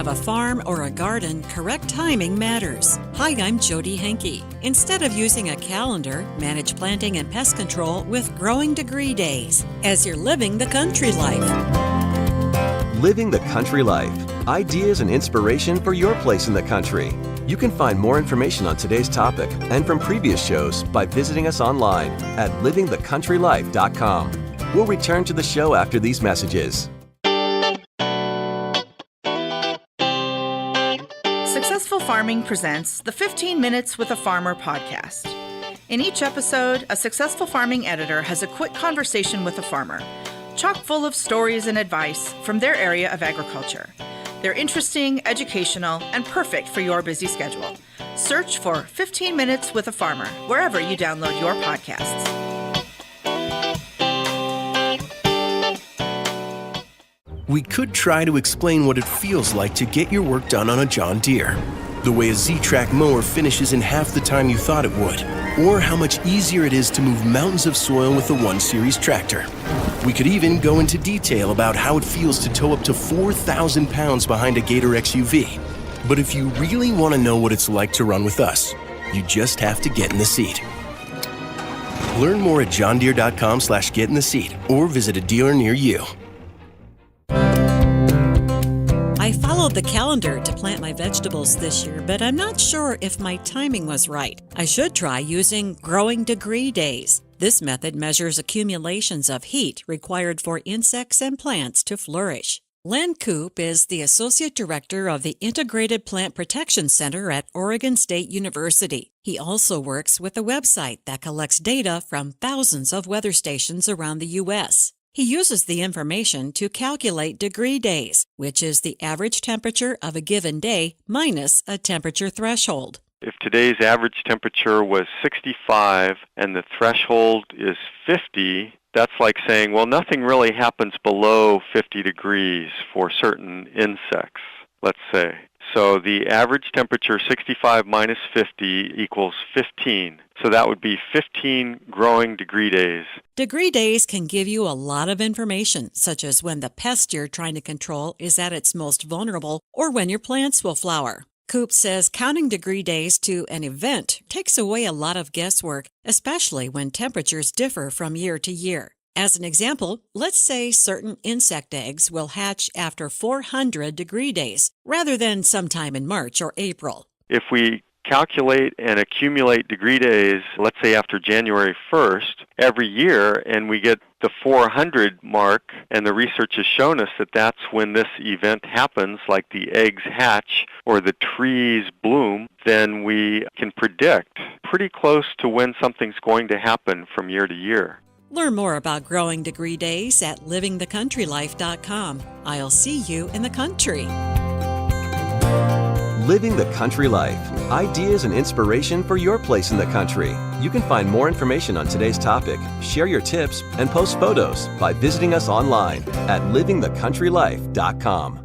have a farm or a garden, correct timing matters. Hi, I'm Jody Henke. Instead of using a calendar, manage planting and pest control with Growing Degree Days as you're living the country life. Living the Country Life. Ideas and inspiration for your place in the country. You can find more information on today's topic and from previous shows by visiting us online at livingthecountrylife.com. We'll return to the show after these messages. Successful Farming presents the 15 Minutes with a Farmer podcast. In each episode, a successful farming editor has a quick conversation with a farmer, chock full of stories and advice from their area of agriculture. They're interesting, educational, and perfect for your busy schedule. Search for 15 Minutes with a Farmer wherever you download your podcasts. We could try to explain what it feels like to get your work done on a John Deere. The way a Z-Track mower finishes in half the time you thought it would. Or how much easier it is to move mountains of soil with the 1 Series tractor. We could even go into detail about how it feels to tow up to 4,000 pounds behind a Gator XUV. But if you really want to know what it's like to run with us, you just have to get in the seat. Learn more at johndeere.com/get-in-the-seat or visit a dealer near you. I followed the calendar to plant my vegetables this year, but I'm not sure if my timing was right. I should try using Growing Degree Days. This method measures accumulations of heat required for insects and plants to flourish. Len Koop is the Associate Director of the Integrated Plant Protection Center at Oregon State University. He also works with a website that collects data from thousands of weather stations around the U.S. He uses the information to calculate degree days, which is the average temperature of a given day minus a temperature threshold. If today's average temperature was 65 and the threshold is 50, that's like saying, well, nothing really happens below 50 degrees for certain insects, let's say. So the average temperature, 65 minus 50, equals 15. So that would be 15 growing degree days. Degree days can give you a lot of information, such as when the pest you're trying to control is at its most vulnerable or when your plants will flower. Koop says counting degree days to an event takes away a lot of guesswork, especially when temperatures differ from year to year. As an example, let's say certain insect eggs will hatch after 400 degree days, rather than sometime in March or April. If we calculate and accumulate degree days, let's say after January 1st, every year, and we get the 400 mark, and the research has shown us that that's when this event happens, like the eggs hatch or the trees bloom, then we can predict pretty close to when something's going to happen from year to year. Learn more about Growing Degree Days at livingthecountrylife.com. I'll see you in the country. Living the Country Life. Ideas and inspiration for your place in the country. You can find more information on today's topic, share your tips, and post photos by visiting us online at livingthecountrylife.com.